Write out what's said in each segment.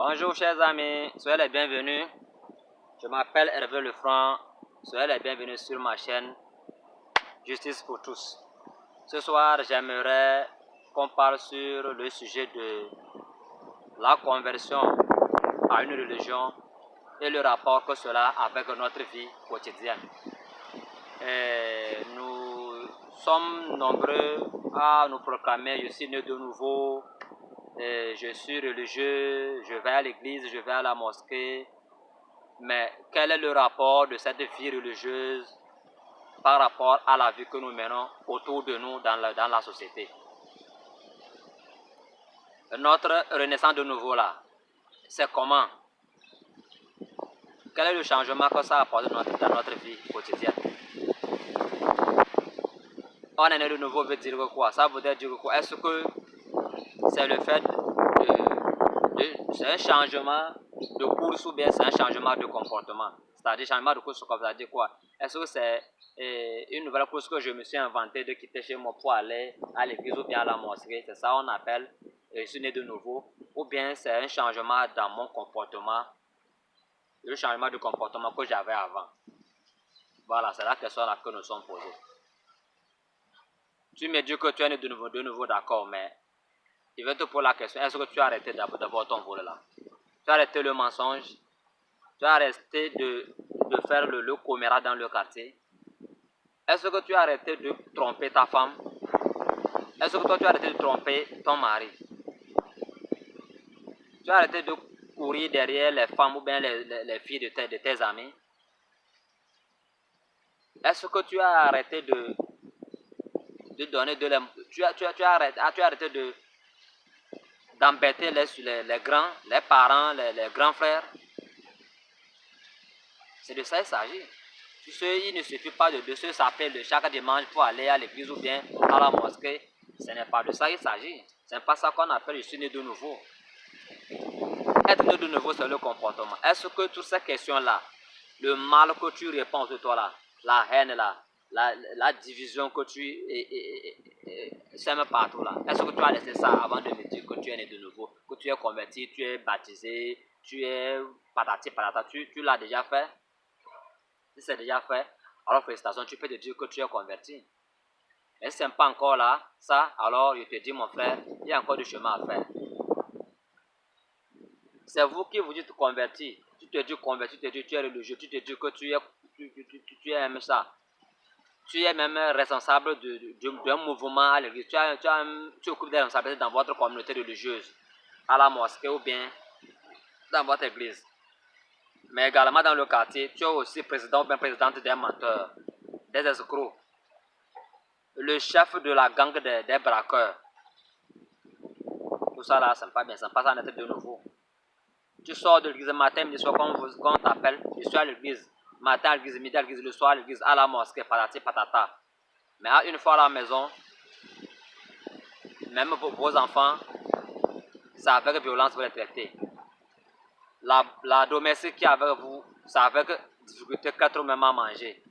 Bonjour chers amis, soyez les bienvenus. Je m'appelle Hervé Lefranc. Soyez les bienvenus sur ma chaîne Justice pour tous. Ce soir, j'aimerais qu'on parle sur le sujet de la conversion à une religion et le rapport que cela a avec notre vie quotidienne. Nous sommes nombreux à nous proclamer: je suis né de nouveau, je suis religieux, je vais à l'église, je vais à la mosquée. Mais quel est le rapport de cette vie religieuse par rapport à la vie que nous menons autour de nous dans la société? Notre renaissance de nouveau là, c'est comment? Quel est le changement que ça apporte dans notre vie quotidienne? On est né de nouveau veut dire quoi? Ça veut dire quoi? Est-ce que c'est le fait c'est un changement de course ou bien c'est un changement de comportement? C'est-à-dire changement de course, ça veut dire quoi? Est-ce que c'est une nouvelle course que je me suis inventée de quitter chez moi pour aller à l'église ou bien à la mosquée? C'est ça qu'on appelle je suis né de nouveau. Ou bien c'est un changement dans mon comportement, le changement de comportement que j'avais avant? Voilà, c'est la question là que nous sommes posés. Tu me dis que tu es né de nouveau, d'accord, mais je vais te poser la question: est-ce que tu as arrêté d'abord ton vol là? Tu as arrêté le mensonge? Tu as arrêté de faire le coméra dans le quartier? Est-ce que tu as arrêté de tromper ta femme? Est-ce que toi tu as arrêté de tromper ton mari? Tu as arrêté de courir derrière les femmes ou bien les filles de tes amis? Est-ce que tu as arrêté de donner de tu as arrêté d'embêter les grands, les parents, les grands frères? C'est de ça il s'agit. Il ne suffit pas de se saper chaque dimanche pour aller à l'église ou bien à la mosquée. Ce n'est pas de ça il s'agit. Ce n'est pas ça qu'on appelle je suis né de nouveau. Être né de nouveau, c'est le comportement. Est-ce que toutes ces questions-là, le mal que tu répands de toi là, la haine là, la division que tu sèmes partout là, est-ce que tu as laissé ça avant de me dire que tu es né de nouveau, que tu es converti, tu es baptisé, tu es patati patata, tu l'as déjà fait? Si c'est déjà fait, alors félicitations, tu peux te dire que tu es converti. Mais si ce n'est pas encore là, ça, alors je te dis mon frère, il y a encore du chemin à faire. C'est vous qui vous dites converti. Tu te dis converti, tu te dis tu es religieux, tu te dis que tu es même ça. Tu es même responsable d'un mouvement à l'église. Tu occupes des responsabilités dans votre communauté religieuse, à la mosquée ou bien dans votre église. Mais également dans le quartier, tu es aussi président ou bien présidente des menteurs, des escrocs, le chef de la gang des braqueurs. Tout ça là, ça n'est pas bien, ça n'est pas ça d'être de nouveau. Tu sors de l'église matin, midi, soir, quand on t'appelle, je suis à l'église. Matin à l'église, midi à l'église, le soir à l'église, à la mosquée, patati patata. Mais une fois à la maison, même vos enfants, c'est avec violence vous les traitez. La domestique qui est avec vous, c'est avec difficulté que trop même à manger.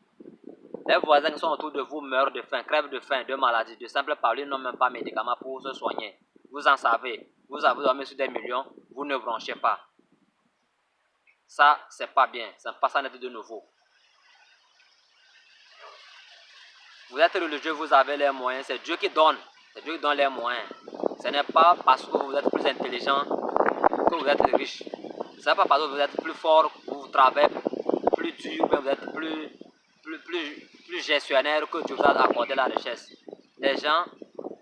Les voisins qui sont autour de vous meurent de faim, crèvent de faim, de maladie, de simple parler, n'ont même pas de médicaments pour se soigner. Vous en savez, vous avez dormi sur des millions, vous ne branchez pas. Ça, c'est pas bien, c'est pas ça d'être de nouveau. Vous êtes religieux, vous avez les moyens, c'est Dieu qui donne. C'est Dieu qui donne les moyens. Ce n'est pas parce que vous êtes plus intelligent que vous êtes riche. Ce n'est pas parce que vous êtes plus fort, que vous travaillez plus dur, que vous êtes plus gestionnaire que Dieu vous a accordé la richesse. Les gens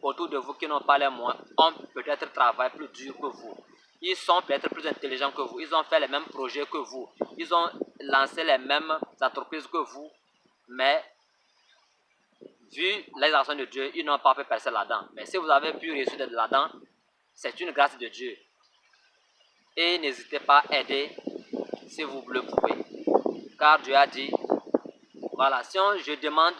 autour de vous qui n'ont pas les moyens ont peut-être travaillé plus dur que vous. Ils sont peut-être plus intelligents que vous. Ils ont fait les mêmes projets que vous. Ils ont lancé les mêmes entreprises que vous. Mais vu les actions de Dieu, ils n'ont pas fait percer là-dedans. Mais si vous avez pu réussir là-dedans, c'est une grâce de Dieu. Et n'hésitez pas à aider si vous le pouvez. Car Dieu a dit, voilà, si je demande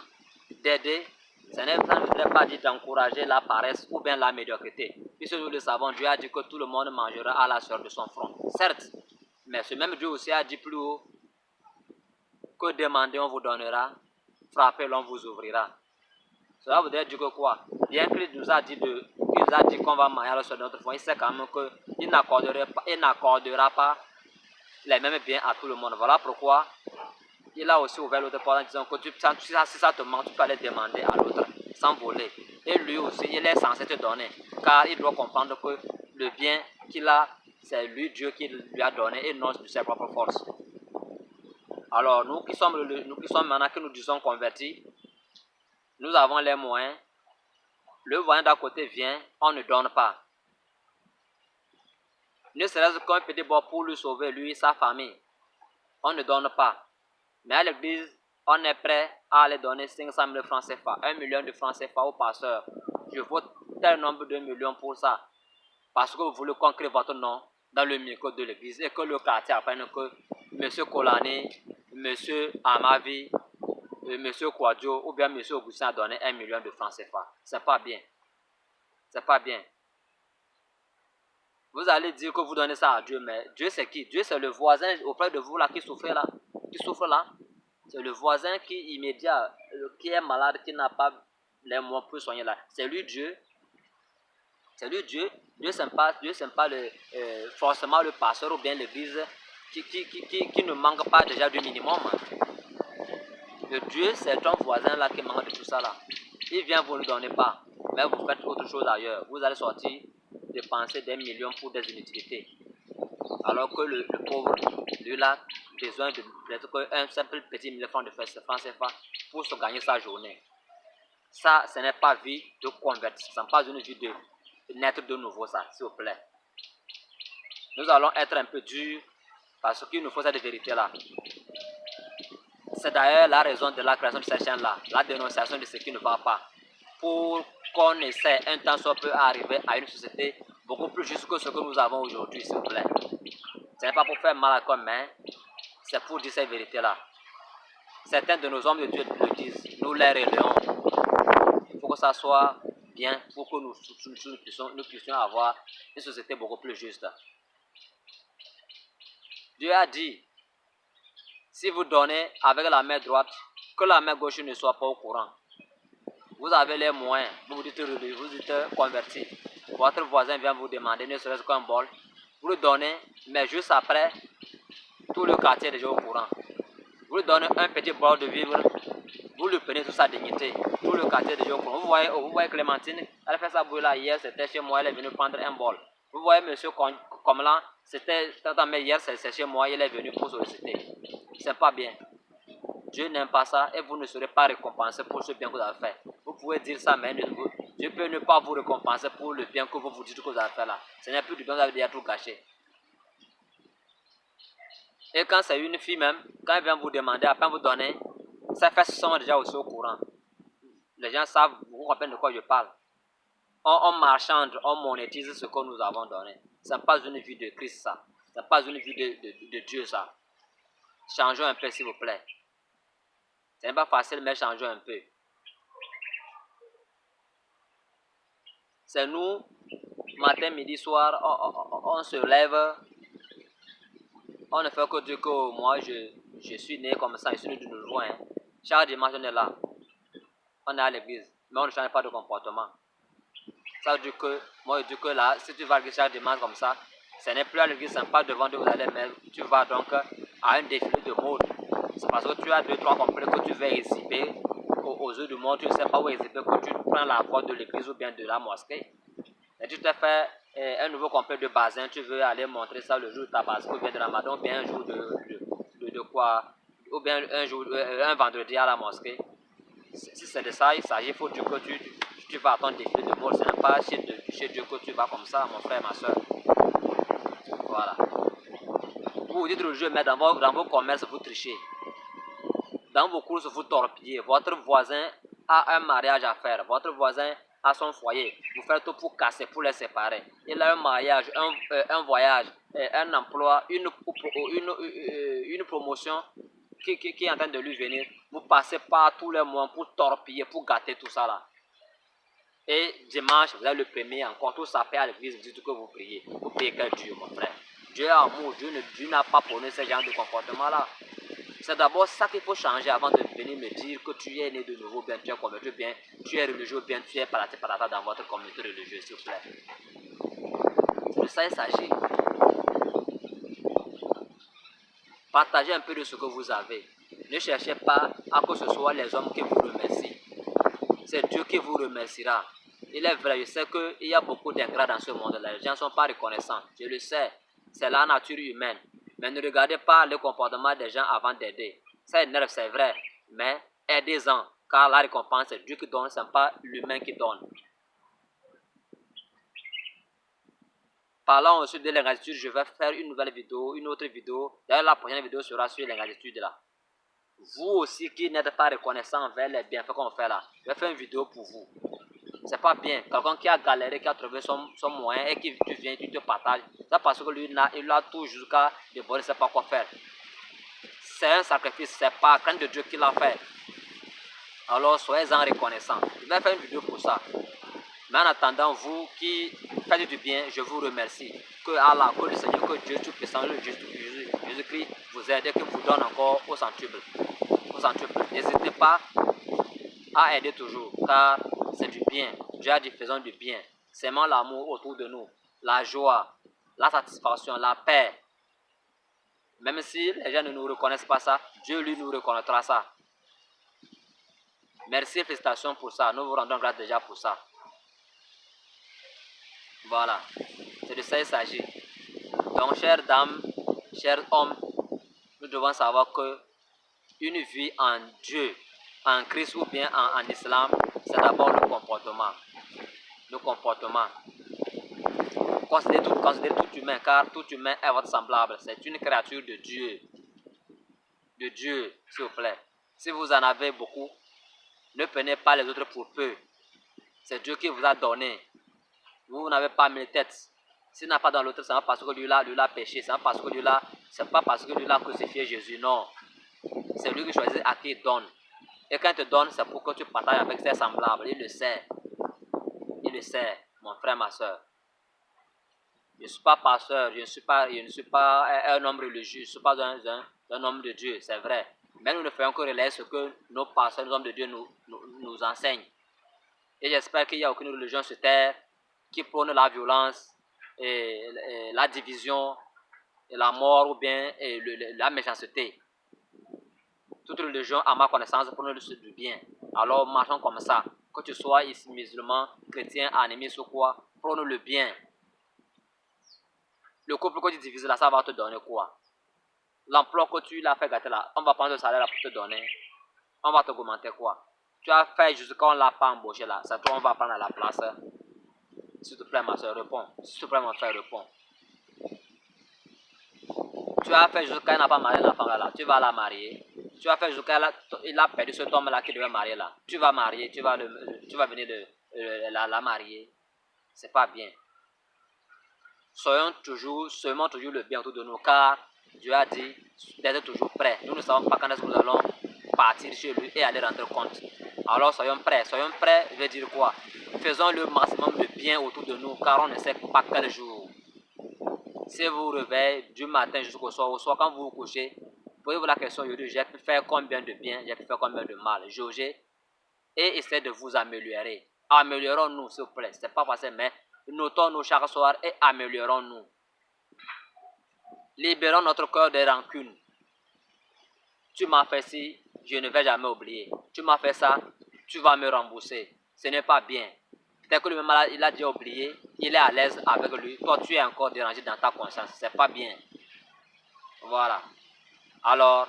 d'aider, ça ne voudrait pas dire d'encourager la paresse ou bien la médiocrité. Puisque nous le savons, Dieu a dit que tout le monde mangera à la sueur de son front. Certes, mais ce même Dieu aussi a dit plus haut que demandez, on vous donnera, frappez, l'on vous ouvrira. Cela voudrait dire que quoi? Bien qu'il nous a dit qu'on va marier sur notre foi, il sait quand même qu'il n'accordera pas les mêmes biens à tout le monde. Voilà pourquoi il a aussi ouvert l'autre porte en disant que si ça te manque, tu peux aller demander à l'autre sans voler. Et lui aussi, il est censé te donner, car il doit comprendre que le bien qu'il a, c'est lui, Dieu, qui lui a donné et non de ses propres forces. Alors, nous qui sommes maintenant que nous disons convertis, nous avons les moyens. Le voisin d'à côté vient, on ne donne pas. Ne serait-ce qu'un petit bois pour lui sauver, lui, sa famille, on ne donne pas. Mais à l'église, on est prêt à aller donner 500 000 francs CFA, 1 million de francs CFA au pasteur. Je vote tel nombre de millions pour ça. Parce que vous voulez qu'on crée votre nom dans le micro de l'église et que le quartier apprenne que M. Kolani, M. Amavi, M. Kwadjo ou bien M. Augustin a donné 1 million de francs CFA. C'est pas bien. C'est pas bien. Vous allez dire que vous donnez ça à Dieu, mais Dieu c'est qui? Dieu c'est le voisin auprès de vous là qui souffre là. C'est le voisin qui est immédiat, qui est malade, qui n'a pas les moyens pour soigner là. C'est lui Dieu. C'est lui Dieu. Dieu c'est pas forcément le pasteur ou bien l'église qui ne manque pas déjà du minimum. Le Dieu c'est un voisin là qui manque de tout ça là. Il vient vous ne donner pas, mais vous faites autre chose ailleurs. Vous allez sortir dépenser des millions pour des inutilités. Alors que le pauvre, lui là, besoin de peut-être un simple petit 1000 francs de francs CFA pour se gagner sa journée. Ça, ce n'est pas vie de convertir, ce n'est pas une vie de naître de nouveau, ça, s'il vous plaît. Nous allons être un peu durs parce qu'il nous faut cette vérité-là. C'est d'ailleurs la raison de la création de cette chaîne-là, la dénonciation de ce qui ne va pas. Pour qu'on essaie un temps soit peu à arriver à une société beaucoup plus juste que ce que nous avons aujourd'hui, s'il vous plaît. Ce n'est pas pour faire mal à comme mais c'est pour dire cette vérité-là. Certains de nos hommes de Dieu le disent, nous les relayons. Il faut que ça soit bien pour que nous puissions avoir une société beaucoup plus juste. Dieu a dit, si vous donnez avec la main droite, que la main gauche ne soit pas au courant. Vous avez les moyens, vous dites converti. Votre voisin vient vous demander ne serait-ce qu'un bol. Vous le donnez, mais juste après, tout le quartier est déjà au courant. Vous lui donnez un petit bol de vivre, vous lui prenez toute sa dignité. Tout le quartier est déjà au courant. Vous voyez Clémentine, elle a fait sa boule là hier, c'était chez moi, elle est venue prendre un bol. Vous voyez monsieur Comlan, c'était hier, c'est chez moi, il est venu pour solliciter. C'est pas bien. Dieu n'aime pas ça et vous ne serez pas récompensé pour ce bien que vous avez fait. Vous pouvez dire ça, mais Dieu peut ne pas vous récompenser pour le bien que vous dites que vous avez fait là. Ce n'est plus du bien, vous avez déjà tout gâché. Et quand c'est une fille même, quand elle vient vous demander, après vous donner, ses fesses sont déjà aussi au courant. Les gens savent, vous comprenez de quoi je parle. On marchande, on monétise ce que nous avons donné. Ce n'est pas une vie de Christ ça. Ce n'est pas une vie de Dieu ça. Changeons un peu s'il vous plaît. Ce n'est pas facile, mais changeons un peu. C'est nous, matin, midi, soir, on se lève. On ne fait que dire que moi, je suis né comme ça, je suis né de loin. Chaque dimanche, on est là. On est à l'église, mais on ne change pas de comportement. Ça veut dire que, moi, je dis que là, si tu vas à l'église chaque dimanche comme ça, ce n'est plus à l'église, ce n'est pas devant Dieu vous allez, mais tu vas donc à un défilé de mode. C'est parce que tu as 2-3 complets que tu veux exhiber aux yeux du monde, tu ne sais pas où exhiber, que tu prends la porte de l'église ou bien de la mosquée. Et tu te fais un nouveau complet de bazin, tu veux aller montrer ça le jour de Tabasco ou bien de Ramadan, ou bien un jour de quoi, ou bien un vendredi à la mosquée. Si c'est de ça il s'agit, il faut que tu vas à ton défilé de mode. Ce n'est pas chez Dieu que tu vas comme ça, mon frère, ma soeur. Voilà. Vous dites le jeu, mais dans vos commerces, vous trichez. Dans vos courses, vous torpillez. Votre voisin a un mariage à faire. Votre voisin a son foyer. Vous faites tout pour casser, pour les séparer. Il a un mariage, un voyage, un emploi, une promotion qui est en train de lui venir. Vous passez par tous les mois pour torpiller, pour gâter tout ça là. Et dimanche, vous avez le premier encore, tout ça fait à l'église, vous dites que vous priez. Vous priez quel Dieu, mon frère? Dieu est amour, Dieu n'a pas prôné ce genre de comportement là. C'est d'abord ça qu'il faut changer avant de venir me dire que tu es né de nouveau, bien tu es converti, bien tu es religieux, bien tu es parata dans votre communauté religieuse, s'il vous plaît. C'est de ça il s'agit. Partagez un peu de ce que vous avez. Ne cherchez pas à que ce soit les hommes qui vous remercient. C'est Dieu qui vous remerciera. Il est vrai, je sais qu'il y a beaucoup d'ingrats dans ce monde-là. Les gens ne sont pas reconnaissants. Je le sais. C'est la nature humaine. Mais ne regardez pas le comportement des gens avant d'aider. Ça énerve, c'est vrai. Mais aidez-en. Car la récompense, c'est Dieu qui donne, ce n'est pas l'humain qui donne. Parlons aussi de l'ingratitude. Je vais faire une nouvelle vidéo, une autre vidéo. D'ailleurs, la prochaine vidéo sera sur l'ingratitude là. Vous aussi qui n'êtes pas reconnaissant envers les bienfaits qu'on fait là, je vais faire une vidéo pour vous. C'est pas bien. Quelqu'un qui a galéré, qui a trouvé son moyen et qui tu viens, tu te partages. C'est parce que lui, il a tout jusqu'à dévorer, il ne sait pas quoi faire. C'est un sacrifice, c'est pas la crainte de Dieu qui l'a fait. Alors soyez-en reconnaissants. Je vais faire une vidéo pour ça. Mais en attendant, vous qui faites du bien, je vous remercie. Que Allah, que le Seigneur, que Dieu Tout-Puissant, le Jésus-Christ vous aide et que vous donne encore au centuple. N'hésitez pas à aider toujours, car c'est du bien. Dieu a dit faisons du bien. S'aimant l'amour autour de nous, la joie, la satisfaction, la paix. Même si les gens ne nous reconnaissent pas ça, Dieu lui nous reconnaîtra ça. Merci, félicitations pour ça. Nous vous rendons grâce déjà pour ça. Voilà, c'est de ça il s'agit. Donc, chères dames, chers hommes, nous devons savoir que une vie en Dieu, en Christ ou bien en islam, c'est d'abord le comportement. Le comportement. Considérez tout humain, car tout humain est votre semblable. C'est une créature de Dieu. De Dieu, s'il vous plaît. Si vous en avez beaucoup, ne prenez pas les autres pour peu. C'est Dieu qui vous a donné. Vous n'avez pas mis tête. S'il n'a pas dans l'autre, c'est pas parce que lui l'a péché. C'est pas parce que lui l'a crucifié Jésus. Non. C'est lui qui choisit à qui il donne. Et quand il te donne, c'est pour que tu partages avec ses semblables. Il le sait. Il le sait, mon frère, ma soeur. Je ne suis pas pasteur, je ne suis pas un homme religieux, je ne suis pas un homme de Dieu, c'est vrai. Mais nous ne faisons que relayer ce que nos pasteurs, nos hommes de Dieu nous enseignent. Et j'espère qu'il n'y a aucune religion sur terre qui prône la violence, et la division, et la mort ou bien la méchanceté. Toute religion, à ma connaissance, prône du bien. Alors marchons comme ça. Que tu sois ici musulman, chrétien, animiste ou quoi, prône le bien. Le couple que tu divises là, ça va te donner quoi? L'emploi que tu l'as fait gâter là, on va prendre le salaire là pour te donner. On va te augmenter quoi? Tu as fait jusqu'à on ne l'a pas embauché là. C'est toi, on va prendre à la place. S'il te plaît, ma soeur, réponds. S'il te plaît, mon frère, réponds. Tu as fait jusqu'à il n'a pas marié la femme là. Tu vas la marier. Tu as fait jusqu'à il a perdu cet homme là qui devait marier là. Tu vas marier, tu vas venir la marier. C'est pas bien. Semons toujours le bien autour de nous, car Dieu a dit d'être toujours prêts. Nous ne savons pas quand est-ce que nous allons partir chez lui et aller rendre compte. Alors soyons prêts. Soyons prêts veut dire quoi? Faisons le maximum de bien autour de nous, car on ne sait pas quel jour. Si vous vous réveillez du matin jusqu'au soir, au soir quand vous vous couchez, posez-vous la question aujourd'hui, j'ai pu faire combien de bien, j'ai pu faire combien de mal. Jaugez et essayez de vous améliorer. Améliorons-nous, s'il vous plaît. Ce n'est pas facile, mais notons-nous chaque soir et améliorons-nous. Libérons notre cœur des rancunes. Tu m'as fait ci, je ne vais jamais oublier. Tu m'as fait ça, tu vas me rembourser. Ce n'est pas bien. Dès que le malade, il a déjà oublié, il est à l'aise avec lui. Toi, tu es encore dérangé dans ta conscience. C'est pas bien. Voilà. Alors,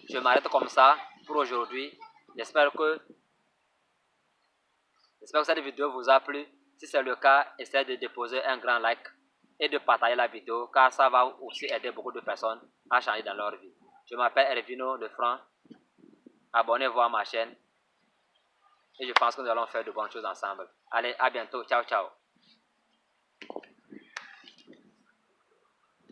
je m'arrête comme ça pour aujourd'hui. J'espère que cette vidéo vous a plu. Si c'est le cas, essayez de déposer un grand like et de partager la vidéo, car ça va aussi aider beaucoup de personnes à changer dans leur vie. Je m'appelle Ervino Lefranc. Abonnez-vous à ma chaîne et je pense que nous allons faire de bonnes choses ensemble. Allez, à bientôt. Ciao, ciao.